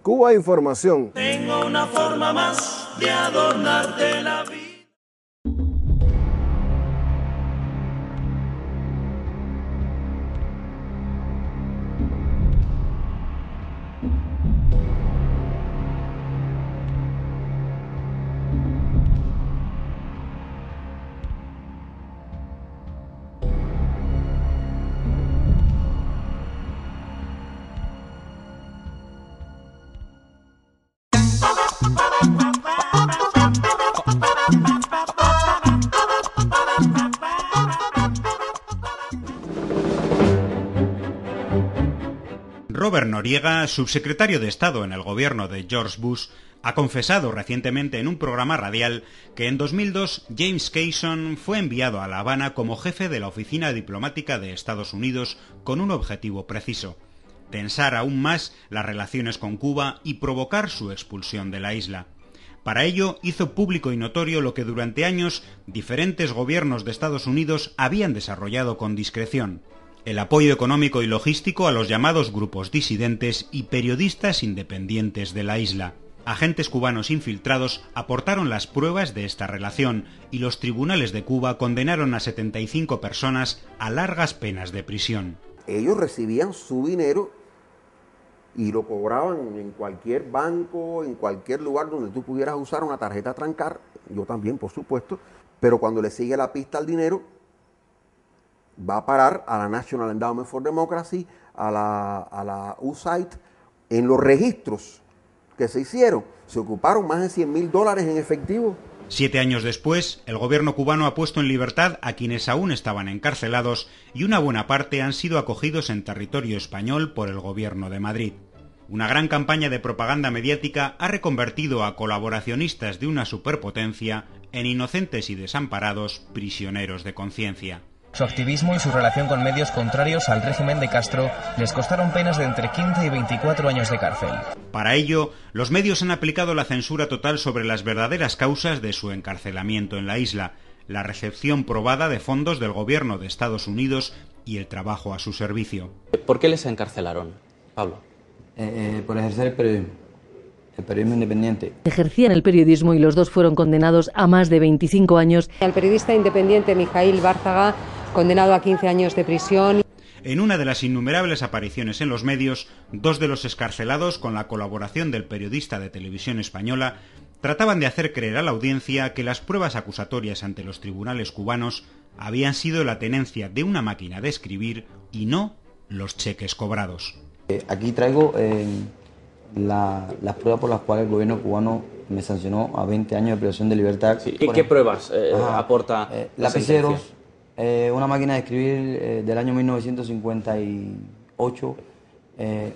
Cuba Información. Tengo una forma más de adornarte la vida. Robert Noriega, subsecretario de Estado en el gobierno de George Bush, ha confesado recientemente en un programa radial que en 2002 James Keyson fue enviado a La Habana como jefe de la Oficina Diplomática de Estados Unidos con un objetivo preciso: tensar aún más las relaciones con Cuba y provocar su expulsión de la isla. Para ello hizo público y notorio lo que durante años diferentes gobiernos de Estados Unidos habían desarrollado con discreción: el apoyo económico y logístico a los llamados grupos disidentes y periodistas independientes de la isla. Agentes cubanos infiltrados aportaron las pruebas de esta relación y los tribunales de Cuba condenaron a 75 personas a largas penas de prisión. Ellos recibían su dinero y lo cobraban en cualquier banco, en cualquier lugar donde tú pudieras usar una tarjeta Trancar, yo también, por supuesto, pero cuando le sigue la pista al dinero, va a parar a la National Endowment for Democracy, a la USAID. En los registros que se hicieron, se ocuparon más de $100,000 en efectivo. 7 años después, el gobierno cubano ha puesto en libertad a quienes aún estaban encarcelados y una buena parte han sido acogidos en territorio español por el gobierno de Madrid. Una gran campaña de propaganda mediática ha reconvertido a colaboracionistas de una superpotencia en inocentes y desamparados prisioneros de conciencia. Su activismo y su relación con medios contrarios al régimen de Castro les costaron penas de entre 15 y 24 años de cárcel. Para ello, los medios han aplicado la censura total sobre las verdaderas causas de su encarcelamiento en la isla: la recepción probada de fondos del gobierno de Estados Unidos y el trabajo a su servicio. ¿Por qué les encarcelaron, Pablo? Por ejercer el periodismo independiente. Ejercían el periodismo y los dos fueron condenados a más de 25 años. Al periodista independiente Mijaíl Bárzaga, condenado a 15 años de prisión. En una de las innumerables apariciones en los medios, 2 de los excarcelados, con la colaboración del periodista de Televisión Española, trataban de hacer creer a la audiencia que las pruebas acusatorias ante los tribunales cubanos habían sido la tenencia de una máquina de escribir y no los cheques cobrados. Aquí traigo las pruebas por las cuales el gobierno cubano me sancionó a 20 años de privación de libertad. Sí. ¿Y qué pruebas aporta lapiceros, una máquina de escribir del año 1958,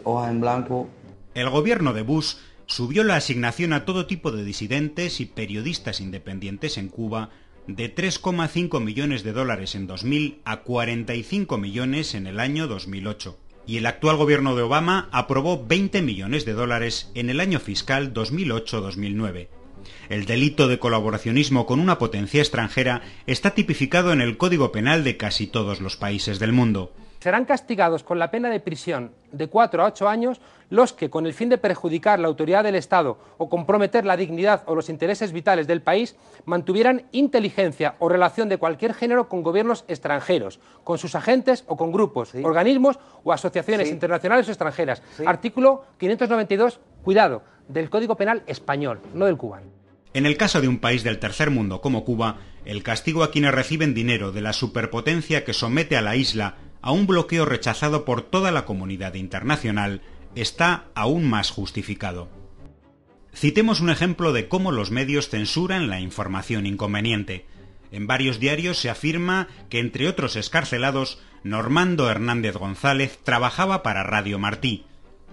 hojas en blanco. El gobierno de Bush subió la asignación a todo tipo de disidentes y periodistas independientes en Cuba de $3,5 millones en 2000 a 45 millones en el año 2008. Y el actual gobierno de Obama aprobó $20 millones en el año fiscal 2008-2009. El delito de colaboracionismo con una potencia extranjera está tipificado en el Código Penal de casi todos los países del mundo. Serán castigados con la pena de prisión de 4 a 8 años los que, con el fin de perjudicar la autoridad del Estado o comprometer la dignidad o los intereses vitales del país, mantuvieran inteligencia o relación de cualquier género con gobiernos extranjeros, con sus agentes o con grupos, organismos o asociaciones internacionales o extranjeras. Artículo 592, cuidado, del Código Penal español, no del cubano. En el caso de un país del tercer mundo como Cuba, el castigo a quienes reciben dinero de la superpotencia que somete a la isla a un bloqueo rechazado por toda la comunidad internacional está aún más justificado. Citemos un ejemplo de cómo los medios censuran la información inconveniente. En varios diarios se afirma que, entre otros excarcelados, Normando Hernández González trabajaba para Radio Martí,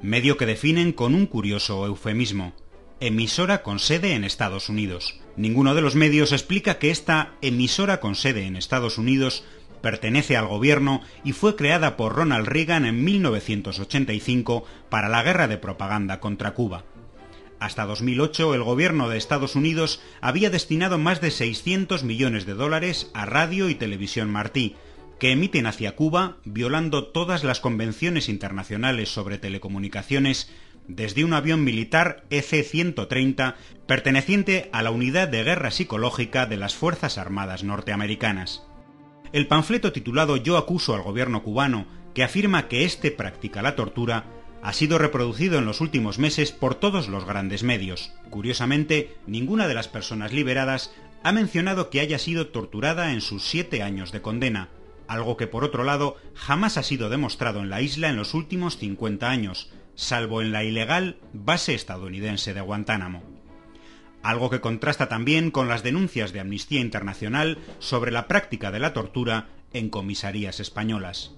medio que definen con un curioso eufemismo: emisora con sede en Estados Unidos. Ninguno de los medios explica que esta emisora con sede en Estados Unidos pertenece al gobierno y fue creada por Ronald Reagan en 1985 para la guerra de propaganda contra Cuba. Hasta 2008, el gobierno de Estados Unidos había destinado más de $600 millones a Radio y Televisión Martí, que emiten hacia Cuba, violando todas las convenciones internacionales sobre telecomunicaciones, desde un avión militar EC-130 perteneciente a la Unidad de Guerra Psicológica de las Fuerzas Armadas norteamericanas. El panfleto titulado Yo acuso al gobierno cubano, que afirma que éste practica la tortura, ha sido reproducido en los últimos meses por todos los grandes medios. Curiosamente, ninguna de las personas liberadas ha mencionado que haya sido torturada en sus 7 años de condena, algo que por otro lado jamás ha sido demostrado en la isla en los últimos 50 años, salvo en la ilegal base estadounidense de Guantánamo. Algo que contrasta también con las denuncias de Amnistía Internacional sobre la práctica de la tortura en comisarías españolas.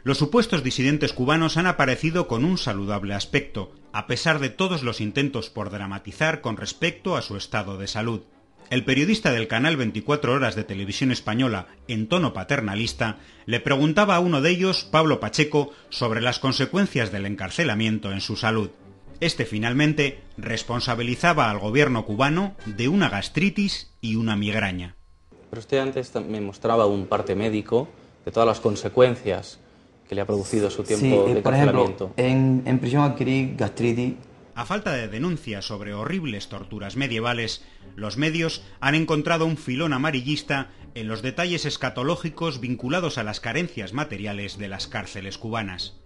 Los supuestos disidentes cubanos han aparecido con un saludable aspecto, a pesar de todos los intentos por dramatizar con respecto a su estado de salud. El periodista del canal 24 Horas de Televisión Española, en tono paternalista, le preguntaba a uno de ellos, Pablo Pacheco, sobre las consecuencias del encarcelamiento en su salud. Este finalmente responsabilizaba al gobierno cubano de una gastritis y una migraña. Pero usted antes me mostraba un parte médico de todas las consecuencias que le ha producido su tiempo de encarcelamiento. Por ejemplo, en prisión adquirí gastritis. A falta de denuncias sobre horribles torturas medievales, los medios han encontrado un filón amarillista en los detalles escatológicos vinculados a las carencias materiales de las cárceles cubanas.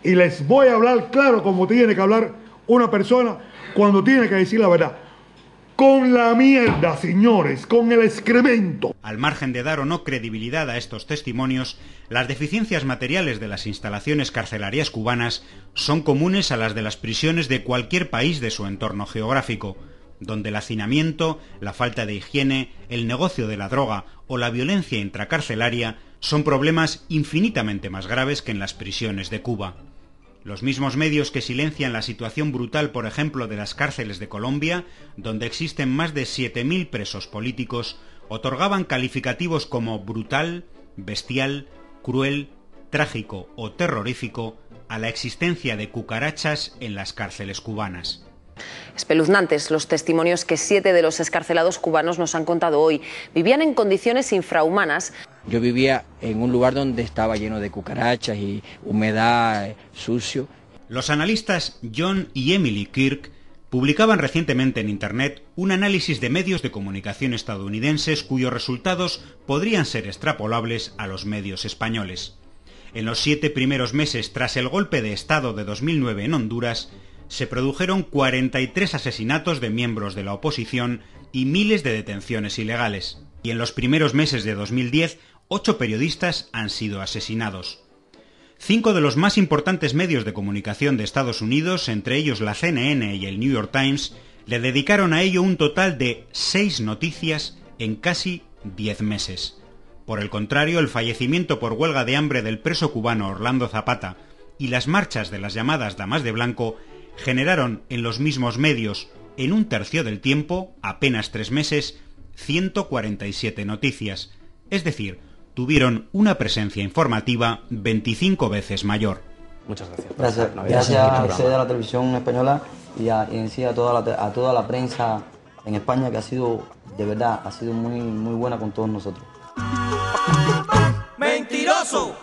Y les voy a hablar claro como tiene que hablar una persona cuando tiene que decir la verdad. Con la mierda, señores, con el excremento. Al margen de dar o no credibilidad a estos testimonios, las deficiencias materiales de las instalaciones carcelarias cubanas son comunes a las de las prisiones de cualquier país de su entorno geográfico, donde el hacinamiento, la falta de higiene, el negocio de la droga o la violencia intracarcelaria son problemas infinitamente más graves que en las prisiones de Cuba. Los mismos medios que silencian la situación brutal, por ejemplo, de las cárceles de Colombia, donde existen más de 7.000 presos políticos, otorgaban calificativos como brutal, bestial, cruel, trágico o terrorífico a la existencia de cucarachas en las cárceles cubanas. Espeluznantes los testimonios que 7 de los excarcelados cubanos nos han contado hoy. Vivían en condiciones infrahumanas. Yo vivía en un lugar donde estaba lleno de cucarachas y humedad, sucio. Los analistas John y Emily Kirk publicaban recientemente en Internet un análisis de medios de comunicación estadounidenses cuyos resultados podrían ser extrapolables a los medios españoles. En los 7 primeros meses tras el golpe de Estado de 2009 en Honduras, se produjeron 43 asesinatos de miembros de la oposición y miles de detenciones ilegales. Y en los primeros meses de 2010, 8 periodistas han sido asesinados. 5 de los más importantes medios de comunicación de Estados Unidos, entre ellos la CNN y el New York Times, le dedicaron a ello un total de 6 noticias en casi 10 meses. Por el contrario, el fallecimiento por huelga de hambre del preso cubano Orlando Zapata y las marchas de las llamadas Damas de Blanco generaron en los mismos medios, en un tercio del tiempo, apenas 3 meses, 147 noticias. Es decir, tuvieron una presencia informativa 25 veces mayor. Muchas gracias. Gracias a la televisión española y en sí a toda la prensa en España, que ha sido, de verdad, ha sido muy buena con todos nosotros. ¡Mentiroso!